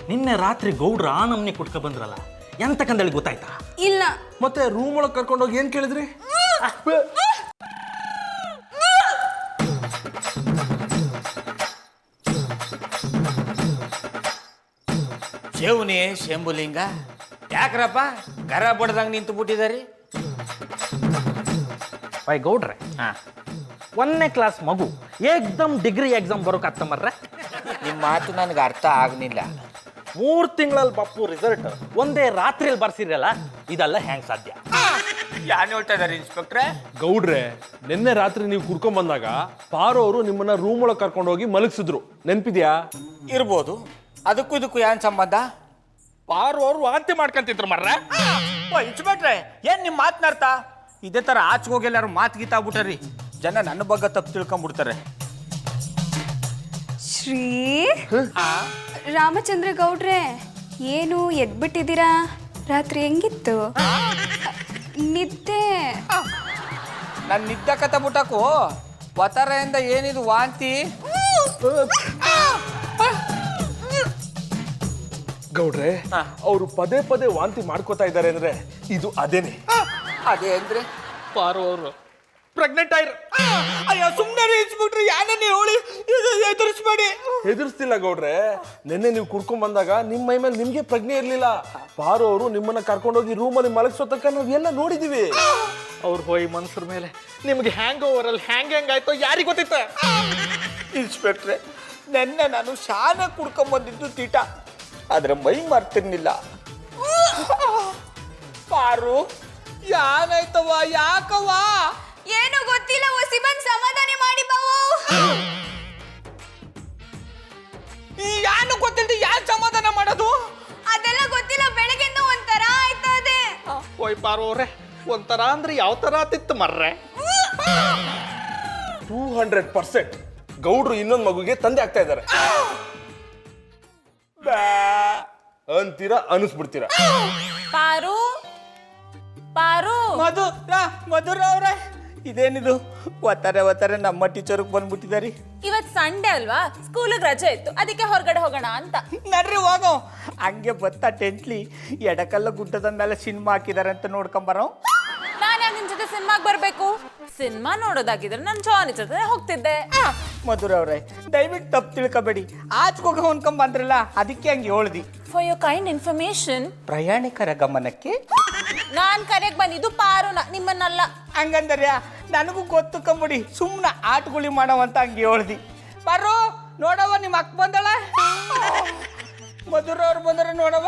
ನಿನ್ನೆ ರಾತ್ರಿ ಗೌಡ್ರ ಆ ನಮ್ನೆ ಕುಟ್ಕ ಬಂದ್ರಲ್ಲ ಎಂತಕಂದಳಿ ಗೊತ್ತಾಯ್ತಾ? ಇಲ್ಲ. ಮತ್ತೆ ರೂಮ್ ಒಳಗೆ ಕರ್ಕೊಂಡೋಗಿ ಏನ್ ಕೇಳಿದ್ರಿ? ಶೇವನಿ ಶಂಭುಲಿಂಗ ಯಾಕ್ರಪ್ಪ ಗರ ಬಡ್ದಂಗೆ ನಿಂತು ಬಿಟ್ಟಿದಾರಿ? ಬಾಯ್ ಗೌಡ್ರೆ, 1ನೇ ಕ್ಲಾಸ್ ಮಗು ಏಕ್ದಮ್ ಡಿಗ್ರಿ ಎಕ್ಸಾಮ್ ಬರೋಕತ್ತಮರ್ರೆ. ನಿಮ್ಮ ಮಾತು ನನಗೆ ಅರ್ಥ ಆಗಲಿಲ್ಲ. 3 ತಿಂಗಳಲ್ಲಿ ಬಪ್ಪು ರಿಸಲ್ಟ್ ಒಂದೇ ರಾತ್ರಿಯಲ್ಲಿ ಬರ್ಸಿರಲ್ಲ, ಇದೆಲ್ಲ ಹೆಂಗ್ ಸಾಧ್ಯ? ಯಾರು ಹೇಳ್ತಾ ಇದಾರೆ ಇನ್ಸ್ಪೆಕ್ಟ್ರೆ? ಗೌಡ್ರೆ, ನಿನ್ನೆ ರಾತ್ರಿ ನೀವು ಕುಡ್ಕೊಂಡ್ ಬಂದಾಗ ಪಾರು ಅವರು ನಿಮ್ಮನ್ನ ರೂಮ್ ಒಳಗೆ ಕರ್ಕೊಂಡೋಗಿ ಮಲಗಿಸಿದ್ರು, ನೆನ್ಪಿದ್ಯಾ? ಇರ್ಬೋದು. ಅದಕ್ಕೂ ಇದಕ್ಕೂ ಏನ್ ಸಂಬಂಧ? ಪಾರು ಅವರು ವಾಂತಿ ಮಾಡ್ಕೊಂತಿದ್ರು ಮರ್ರೆ. ಇನ್ಸ್ಪೆಕ್ಟ್ರೆ, ಏನ್ ನಿಮ್ಮ ಮಾತನಾರ್ಥ? ಇದೇ ತರ ಆಚೆ ಹೋಗಿ ಎಲ್ಲಾರು ಮಾತು ಗೀತಾಗ್ಬಿಟ್ಟಾರಿ, ಜನ ನನ್ನ ಬಗ್ಗೆ ತಪ್ಪು ತಿಳ್ಕೊಂಡ್ಬಿಡ್ತಾರೆ. ಶ್ರೀ ರಾಮಚಂದ್ರ ಗೌಡ್ರೆ, ಏನು ಎದ್ಬಿಟ್ಟಿದ್ದೀರಾ? ರಾತ್ರಿ ಹೆಂಗಿತ್ತು ನಿದ್ದೆ? ನಾನು ನಿದ್ದೆ ಕಥ ಬಿಟ್ಟಕು ಒತ್ತರೆಯಿಂದ ಏನಿದು ವಾಂತಿ? ಗೌಡ್ರೆ, ಅವರು ಪದೇ ಪದೇ ವಾಂತಿ ಮಾಡ್ಕೋತಾ ಇದ್ದಾರೆ ಅಂದ್ರೆ ಇದು ಅದೇನೆ. ಅದೇ ಅಂದ್ರೆ ಪಾರು ಅವರು ಪ್ರೆಗ್ನೆಂಟ್ ಆಯ್ರು. ಅಯ್ಯೋ ಸುಮ್ಮನೆ ಇನ್ಸ್ಪೆಕ್ಟ್ರೆ, ಯಾರನ್ನೇ ಹೇಳಿ ಎದುರಿಸ್ಬೇಡಿ. ಹೆದರ್ಸ್ತಿಲ್ಲ ಗೌಡ್ರೆ, ನಿನ್ನೆ ನೀವು ಕುಡ್ಕೊಂಡ್ ಬಂದಾಗ ನಿಮ್ಮ ಮೈ ಮೇಲೆ ನಿಮ್ಗೆ ಪ್ರಜ್ಞೆ ಇರ್ಲಿಲ್ಲ. ಪಾರು ಅವರು ನಿಮ್ಮನ್ನ ಕರ್ಕೊಂಡೋಗಿ ರೂಮಲ್ಲಿ ಮಲಗಿಸೋ ತನಕ ನಾವೆಲ್ಲ ನೋಡಿದೀವಿ. ಅವ್ರು ಹೋಯ್ ಮನ್ಸರ ಮೇಲೆ ನಿಮ್ಗೆ ಹ್ಯಾಂಗ್ ಓವರ್ ಅಲ್ಲಿ ಹೆಂಗಾಯ್ತೋ ಯಾರಿಗೆ ಗೊತ್ತಿತ್ತ? ಇನ್ಸ್ಪೆಕ್ಟ್ರೆ, ನೆನ್ನೆ ನಾನು ಶಾನೆ ಕುಡ್ಕೊಂಬಂದಿದ್ದು ತೀಟ, ಆದ್ರೆ ಮೈ ಮರ್ತಿರ್ಲಿಲ್ಲ. ಪಾರು ಯಾನಾಯ್ತವ? ಯಾಕವ್ವ? ಏನು ಗೊತ್ತಿಲ್ಲ, ಒಸಿ ಬಂದ್ ಸಮಾಧಾನ ಮಾಡಿ ಬಾವು. ಈ ಯಾನು ಗೊತ್ತಿಲ್ದೆ ಯಾರು ಸಮಾಧಾನ ಮಾಡೋದು? ಅದೆಲ್ಲ ಗೊತ್ತಿಲ್ಲ, ಬೆಳಗ್ಗೆಯಿಂದ ಒಂಥರ ಆಯ್ತದೆ. ಹೋಯ್ ಪಾರು ಅವ್ರೆ, ಒಂಥರ ಅಂದ್ರೆ ಯಾವ ತರ ಆತಿತ್ತು ಮರ್ರೆ? 200% ಗೌಡ್ರು ಇನ್ನೊಂದು ಮಗುಗೆ ತಂದೆ ಆಗ್ತಾ ಇದ್ದಾರೆ ಅಂತೀರಾ, ಅನಿಸ್ಬಿಡ್ತೀರಾ? ಪಾರು ಪಾರು ಮಧುರ ಅವ್ರೆ, ಇದೇನಿದು ಒತ್ತಾರೆ ನಮ್ಮ ಟೀಚರ್ಗೆ ಬಂದ್ಬಿಟ್ಟಿದಾರಿ. ಇವತ್ ಸಂಡೇ ಅಲ್ವಾ, ಸ್ಕೂಲಿಗೆ ರಜೆ ಇತ್ತು, ಅದಕ್ಕೆ ಹೊರಗಡೆ ಹೋಗೋಣ ಅಂತ. ನಡ್ರಿ ಹೋಗೋ. ಹಂಗೆ ಬತ್ತಾ ಟೆಂಟ್ಲಿ ಎಡಕಲ್ಲ ಗುಡ್ಡದ ಮೇಲೆ ಸಿನಿಮಾ ಹಾಕಿದಾರೆ ಅಂತ ನೋಡ್ಕೊಂಬರೋ. ನಾನು ಯಾಕೆ ನಿನ್ ಜೊತೆ ಸಿನಿಮಾಗೆ ಬರ್ಬೇಕು? ಸಿನಿಮಾ ನೋಡೋದಾಗಿದ್ರೆ ನಾನು ಜಾನಿ ಜೊತೆ ಹೋಗ್ತಿದ್ದೆ. ಮಧುರ ಅವ್ರೆ, ದಯವಿಟ್ಟು ತಪ್ಪು ತಿಳ್ಕೊಬೇಡಿ. ಆಚೆಗೋಗ ಹೊಂದ್ಕೊಂಡ್ ಬಂದ್ರಲ್ಲ, ಅದಕ್ಕೆ ಹಂಗೆ ಹೇಳ್ದಿ. ಫಾರ್ ಯೋರ್ ಕೈಂಡ್ ಇನ್ಫಾರ್ಮೇಶನ್, ಪ್ರಯಾಣಿಕರ ಗಮನಕ್ಕೆ ನಾನ್ ಕರೆಗೆ ಬಂದಿದ್ದು ಪಾರುನ, ನಿಮ್ಮನ್ನಲ್ಲ. ಹಂಗಂದ್ರೆ ನನಗೂ ಗೊತ್ತು ಕಂಬಿಡಿ, ಸುಮ್ಮನೆ ಆಟಗುಳಿ ಮಾಡವಂತ ಹಂಗೆ ಹೇಳ್ದಿ. ಬರೋ ನೋಡವ, ನಿಮ್ಮ ಅಕ್ಕ ಬಂದಳ. ಮಧುರ ಅವ್ರು ಬಂದ್ರೆ ನೋಡವ.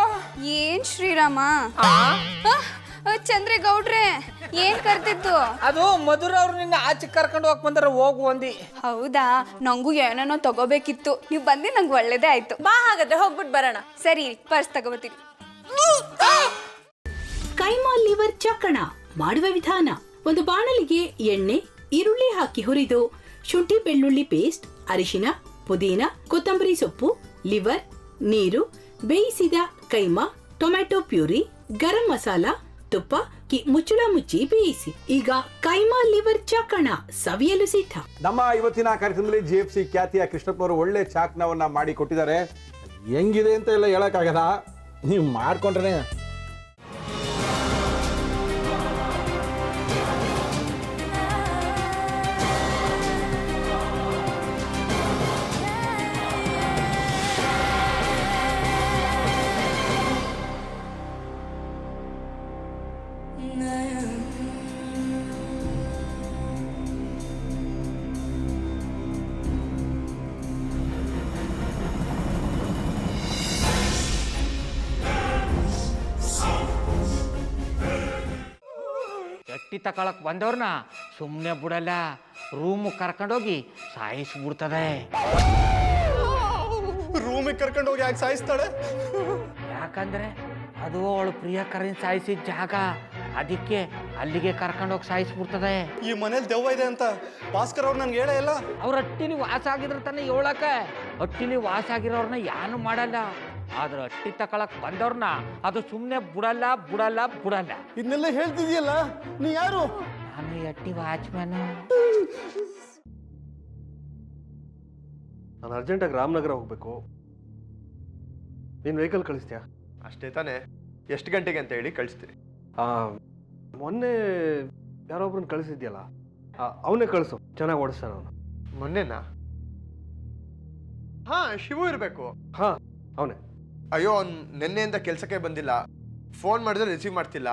ಏನ್ ಶ್ರೀರಾಮ? ಚಂದ್ರ ಗೌಡ್ರೆ, ಏನ್ ಕರ್ತಿತ್ತು? ಅದು ಮಧುರ ಅವ್ರು ನಿನ್ನ ಆಚೆ ಕರ್ಕೊಂಡು ಹೋಗಿ ಬಂದ್ರೆ ಹೋಗು ಅಂದಿ. ಹೌದಾ, ನಂಗೂ ಏನೇನೋ ತಗೋಬೇಕಿತ್ತು, ನೀವು ಬಂದು ನಂಗೆ ಒಳ್ಳೇದೇ ಆಯ್ತು. ಬಾ ಹಾಗಾದ್ರೆ ಹೋಗ್ಬಿಟ್ಟು ಬರೋಣ. ಸರಿ, ಪರ್ಸ್ ತಗೋಬರ್ತೀನಿ. ಕೈಮಾ ಲಿವರ್ ಚಕ್ಕಣ ಮಾಡುವ ವಿಧಾನ: ಒಂದು ಬಾಣಲಿಗೆ ಎಣ್ಣೆ, ಈರುಳ್ಳಿ ಹಾಕಿ ಹುರಿದು ಶುಂಠಿ ಬೆಳ್ಳುಳ್ಳಿ ಪೇಸ್ಟ್, ಅರಿಶಿನ, ಪುದೀನ, ಕೊತ್ತಂಬರಿ ಸೊಪ್ಪು, ಲಿವರ್, ನೀರು, ಬೇಯಿಸಿದ ಕೈಮಾ, ಟೊಮ್ಯಾಟೊ ಪ್ಯೂರಿ, ಗರಂ ಮಸಾಲ, ತುಪ್ಪ ಮುಚ್ಚಳ ಮುಚ್ಚಿ ಬೇಯಿಸಿ. ಈಗ ಕೈಮಾ ಲಿವರ್ ಚಾಕಣ ಸವಿಯಲು ಸಿದ್ಧ. ನಮ್ಮ ಇವತ್ತಿನ ಕಾರ್ಯಕ್ರಮದಲ್ಲಿ GFC ಖ್ಯಾತಿಯ ಕೃಷ್ಣಪ್ಪನವರು ಒಳ್ಳೆ ಚಾಕ್ನವನ್ನ ಮಾಡಿ ಕೊಟ್ಟಿದ್ದಾರೆ. ಹೆಂಗಿದೆ ಅಂತ ಎಲ್ಲ ಹೇಳಕ್ಕಾಗಲ್ಲ, ನೀವು ಮಾಡ್ಕೊಂಡ್ರೆ. ಎಟ್ಟಿ ತಕೊಳಕ್ ಬಂದವ್ರನ್ನ ಸುಮ್ಮನೆ ಬಿಡಲ್ಲ, ರೂಮ್ ಕರ್ಕೊಂಡೋಗಿ ಸಾಯಿಸ್ಬಿಡ್ತದೆ. ರೂಮಿಗೆ ಕರ್ಕೊಂಡು ಹೋಗಿ ಯಾಕೆ ಸಾಯಿಸ್ತಾಳೆ? ಯಾಕಂದ್ರೆ ಅದು ಅವಳು ಪ್ರಿಯಕರನ್ ಸಾಯಿಸಿದ ಜಾಗ, ಅದಕ್ಕೆ ಅಲ್ಲಿಗೆ ಕರ್ಕೊಂಡೋಗಿ ಸಾಯಿಸ್ಬಿಡ್ತದೆ. ಈ ಮನೇಲಿ ದೆವ್ವ ಇದೆ ಅಂತ ಭಾಸ್ಕರ್ ಅವ್ರು ನನ್ಗೆ ಹೇಳೇ ಇಲ್ಲ. ಅವ್ರ ಹಟ್ಟಿಲಿ ವಾಸ ಆಗಿದ್ರೆ ತಾನೆ ಹೇಳಕ. ಹಟ್ಟಿಲಿ ವಾಸ ಆಗಿರೋರ್ನ ಯಾನು ಮಾಡಲ್ಲ, ಆದ್ರೆ ಹಟ್ಟಿ ತಕೊಳಕ್ ಬಂದವ್ರನ್ನ ಅದು ಸುಮ್ಮನೆ ಬಿಡಲ್ಲ ಬಿಡಲ್ಲ ಬಿಡಲ್ಲ. ಇದನ್ನೆಲ್ಲ ಹೇಳ್ತಿದ್ಯಲ್ಲ, ನೀ ಯಾರು? ನಾನು ಹಟ್ಟಿ ವಾಚ್ಮ್ಯಾನು. ನಾನು ಅರ್ಜೆಂಟಾಗಿ ರಾಮನಗರ ಹೋಗ್ಬೇಕು. ನೀನು ವೆಹಿಕಲ್ ಕಳಿಸ್ತೀಯಾ? ಅಷ್ಟೇ ತಾನೇ. ಎಷ್ಟು ಗಂಟೆಗೆ ಅಂತ ಹೇಳಿ ಕಳಿಸ್ತೀನಿ. ಮೊನ್ನೆ ಯಾರೊಬ್ರನ್ನ ಕಳಿಸಿದ್ಯಲ್ಲ, ಅವನೇ ಕಳಿಸು, ಚೆನ್ನಾಗಿ ಓಡಿಸ್ತಾನೆ ಅವನು. ಮೊನ್ನೆನಾ? ಹಾ, ಶಿವು ಇರಬೇಕು. ಹಾಂ, ಅವನೇ. ಅಯ್ಯೋ, ಅವ್ನು ನಿನ್ನೆಯಿಂದ ಕೆಲಸಕ್ಕೆ ಬಂದಿಲ್ಲ. ಫೋನ್ ಮಾಡಿದ್ರೆ ರಿಸೀವ್ ಮಾಡ್ತಿಲ್ಲ.